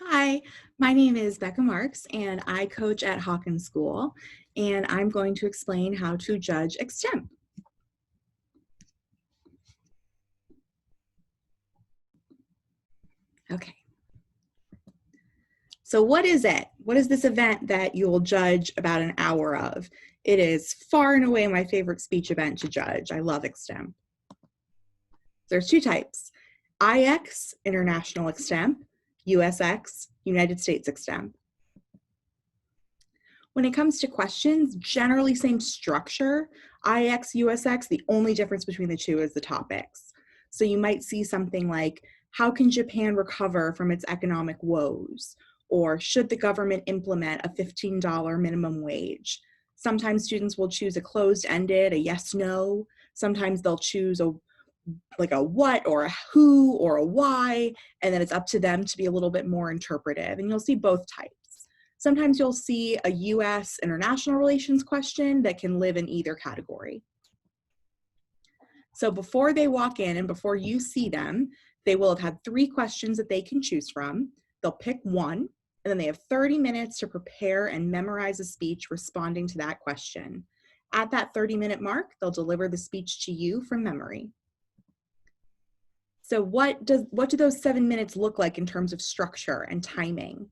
Hi, my name is Becca Marks and I coach at Hawkins School, and I'm going to explain how to judge extemp. Okay, so what is it? What is this event that you'll judge about an hour of? It is far and away my favorite speech event to judge. I love extemp. There's two types: IX, International Extemp; USX, United States Extemp. When it comes to questions, generally same structure. IX, USX, the only difference between the two is the topics. So you might see something like, how can Japan recover from its economic woes? Or should the government implement a $15 minimum wage? Sometimes students will choose a closed-ended, a yes/no. Sometimes they'll choose a what or a who or a why, and then it's up to them to be a little bit more interpretive. And you'll see both types. Sometimes you'll see a US international relations question that can live in either category. So before they walk in and before you see them, they will have had 3 questions that they can choose from. They'll pick one, and then they have 30 minutes to prepare and memorize a speech responding to that question. At that 30-minute mark, they'll deliver the speech to you from memory. So what do those 7 minutes look like in terms of structure and timing?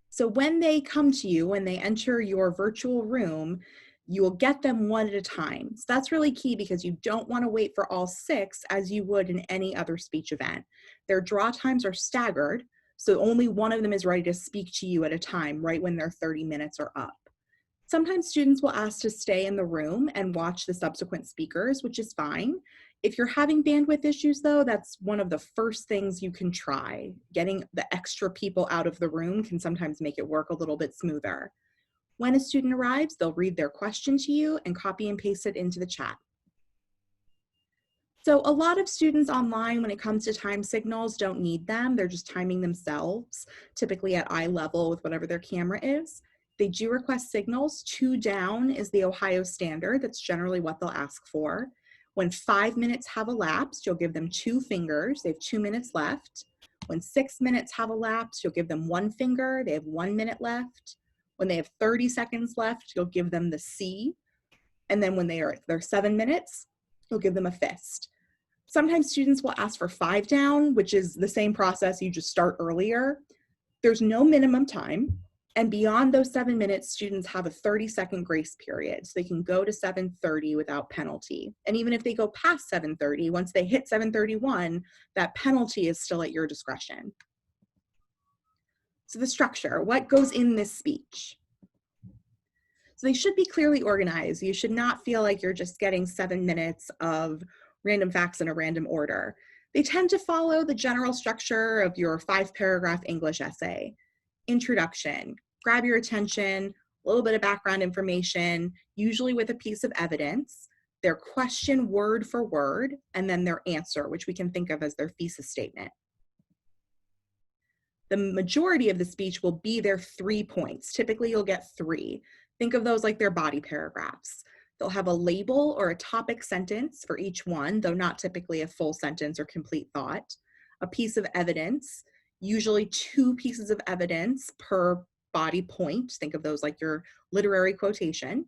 So when they come to you, when they enter your virtual room, you will get them one at a time. So that's really key because you don't want to wait for all 6 as you would in any other speech event. Their draw times are staggered, so only one of them is ready to speak to you at a time, right when their 30 minutes are up. Sometimes students will ask to stay in the room and watch the subsequent speakers, which is fine. If you're having bandwidth issues though, that's one of the first things you can try. Getting the extra people out of the room can sometimes make it work a little bit smoother. When a student arrives, they'll read their question to you and copy and paste it into the chat. So a lot of students online, when it comes to time signals, don't need them. They're just timing themselves, typically at eye level with whatever their camera is. They do request signals. 2 down is the Ohio standard. That's generally what they'll ask for. When 5 minutes have elapsed, you'll give them 2 fingers. They have 2 minutes left. When 6 minutes have elapsed, you'll give them 1 finger. They have 1 minute left. When they have 30 seconds left, you'll give them the C. And then when they're 7 minutes, you'll give them a fist. Sometimes students will ask for 5 down, which is the same process, you just start earlier. There's no minimum time. And beyond those 7 minutes, students have a 30-second grace period. So they can go to 7:30 without penalty. And even if they go past 7:30, once they hit 7:31, that penalty is still at your discretion. So the structure, what goes in this speech? So they should be clearly organized. You should not feel like you're just getting 7 minutes of random facts in a random order. They tend to follow the general structure of your 5-paragraph English essay. Introduction, grab your attention, a little bit of background information, usually with a piece of evidence, their question word for word, and then their answer, which we can think of as their thesis statement. The majority of the speech will be their 3 points. Typically, you'll get 3. Think of those like their body paragraphs. They'll have a label or a topic sentence for each one, though not typically a full sentence or complete thought. A piece of evidence, usually 2 pieces of evidence per body point. Think of those like your literary quotation.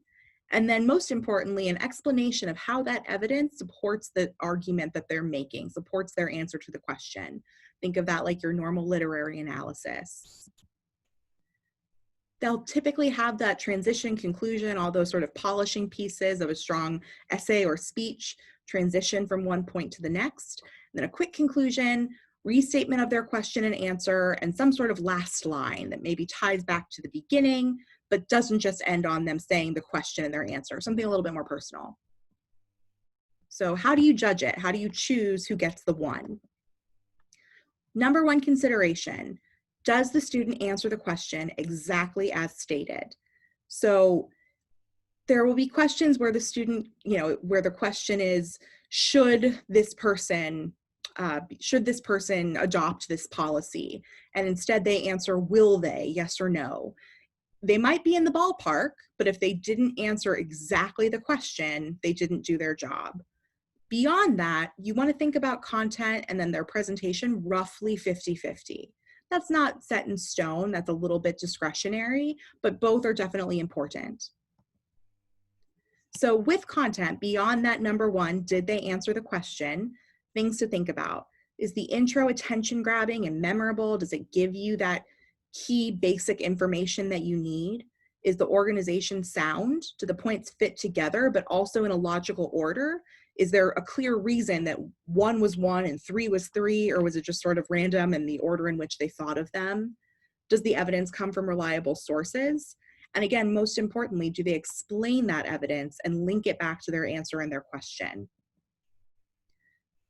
And then most importantly, an explanation of how that evidence supports the argument that they're making, supports their answer to the question. Think of that like your normal literary analysis. They'll typically have that transition, conclusion, all those sort of polishing pieces of a strong essay or speech, transition from one point to the next, and then a quick conclusion, restatement of their question and answer, and some sort of last line that maybe ties back to the beginning, but doesn't just end on them saying the question and their answer, something a little bit more personal. So how do you judge it? How do you choose who gets the 1? Number 1 consideration, does the student answer the question exactly as stated? So there will be questions where the student, where the question is, should this person adopt this policy? And instead they answer, will they, yes or no? They might be in the ballpark, but if they didn't answer exactly the question, they didn't do their job. Beyond that, you want to think about content and then their presentation roughly 50-50. That's not set in stone, that's a little bit discretionary, but both are definitely important. So with content, beyond that number one, did they answer the question? Things to think about. Is the intro attention grabbing and memorable? Does it give you that key basic information that you need? Is the organization sound? Do the points fit together, but also in a logical order? Is there a clear reason that one was one and three was three, or was it just sort of random in the order in which they thought of them? Does the evidence come from reliable sources? And again, most importantly, do they explain that evidence and link it back to their answer and their question?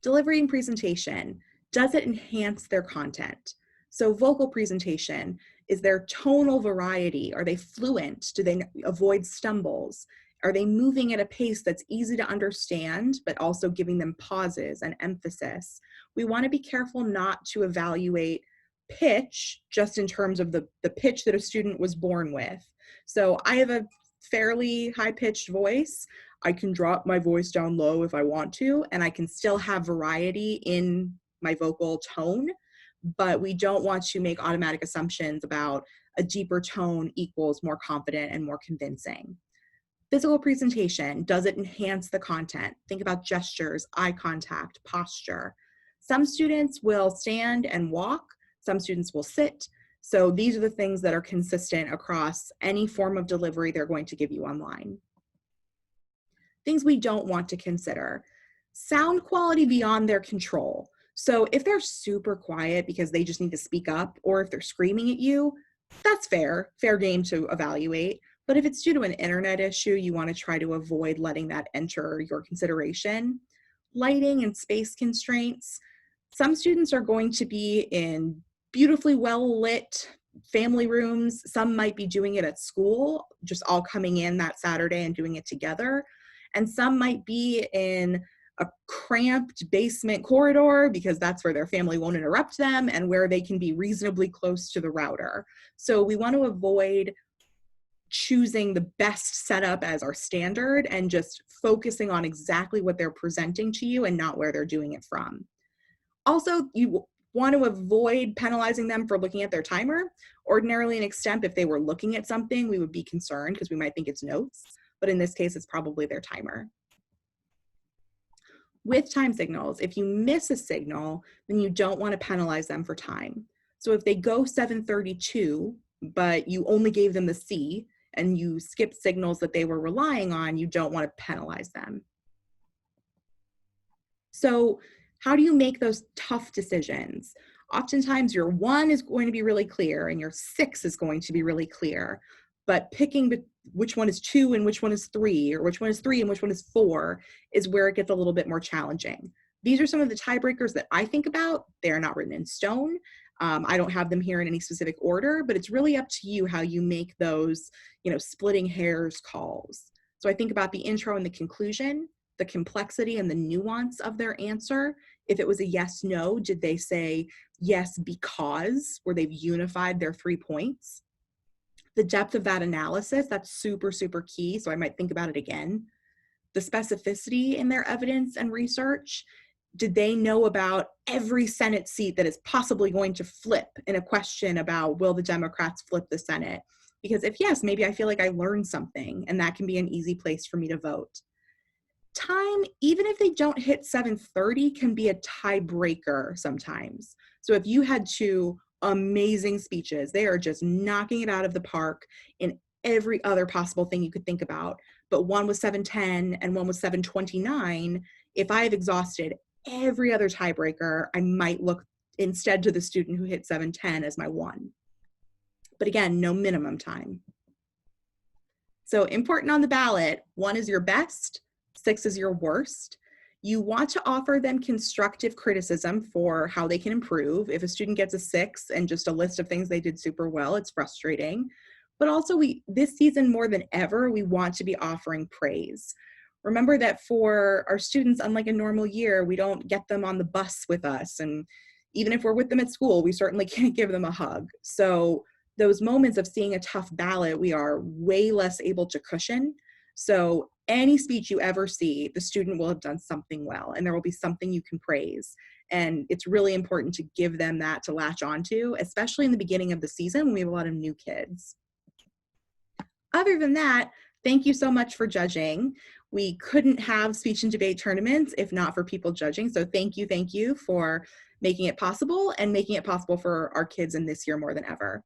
Delivery and presentation, does it enhance their content? So vocal presentation, is there tonal variety? Are they fluent? Do they avoid stumbles? Are they moving at a pace that's easy to understand, but also giving them pauses and emphasis? We want to be careful not to evaluate pitch just in terms of the pitch that a student was born with. So I have a fairly high-pitched voice. I can drop my voice down low if I want to, and I can still have variety in my vocal tone, but we don't want to make automatic assumptions about a deeper tone equals more confident and more convincing. Physical presentation, does it enhance the content? Think about gestures, eye contact, posture. Some students will stand and walk, some students will sit. So these are the things that are consistent across any form of delivery they're going to give you online. Things we don't want to consider. Sound quality beyond their control. So if they're super quiet because they just need to speak up, or if they're screaming at you, that's fair game to evaluate. But if it's due to an internet issue, you want to try to avoid letting that enter your consideration. Lighting and space constraints. Some students are going to be in beautifully well lit family rooms. Some might be doing it at school, just all coming in that Saturday and doing it together. And some might be in a cramped basement corridor because that's where their family won't interrupt them and where they can be reasonably close to the router. So we want to avoid choosing the best setup as our standard and just focusing on exactly what they're presenting to you and not where they're doing it from. Also, you want to avoid penalizing them for looking at their timer. Ordinarily in Extemp, if they were looking at something, we would be concerned because we might think it's notes, but in this case, it's probably their timer. With time signals, if you miss a signal, then you don't want to penalize them for time. So if they go 7:32, but you only gave them the C and you skip signals that they were relying on, you don't want to penalize them. So how do you make those tough decisions? Oftentimes your 1 is going to be really clear and your 6 is going to be really clear, but picking which one is 2 and which one is 3, or which one is 3 and which one is 4 is where it gets a little bit more challenging. These are some of the tiebreakers that I think about. They're not written in stone. I don't have them here in any specific order, but it's really up to you how you make those, splitting hairs calls. So I think about the intro and the conclusion, the complexity and the nuance of their answer. If it was a yes, no, did they say yes because, where they've unified their 3 points? The depth of that analysis, that's super, super key. So I might think about it again. The specificity in their evidence and research. Did they know about every Senate seat that is possibly going to flip in a question about will the Democrats flip the Senate? Because if yes, maybe I feel like I learned something and that can be an easy place for me to vote. Time, even if they don't hit 7:30, can be a tiebreaker sometimes. So if you had 2 amazing speeches, they are just knocking it out of the park in every other possible thing you could think about, but one was 7:10 and one was 7:29, if I have exhausted every other tiebreaker, I might look instead to the student who hit 7:10 as my 1. But again, no minimum time. So important on the ballot, 1 is your best, 6 is your worst. You want to offer them constructive criticism for how they can improve. If a student gets a 6 and just a list of things they did super well, it's frustrating. But also this season more than ever, we want to be offering praise. Remember that for our students, unlike a normal year, we don't get them on the bus with us. And even if we're with them at school, we certainly can't give them a hug. So those moments of seeing a tough ballot, we are way less able to cushion. So any speech you ever see, the student will have done something well, and there will be something you can praise. And it's really important to give them that to latch onto, especially in the beginning of the season when we have a lot of new kids. Other than that, thank you so much for judging. We couldn't have speech and debate tournaments if not for people judging. So thank you for making it possible and making it possible for our kids in this year more than ever.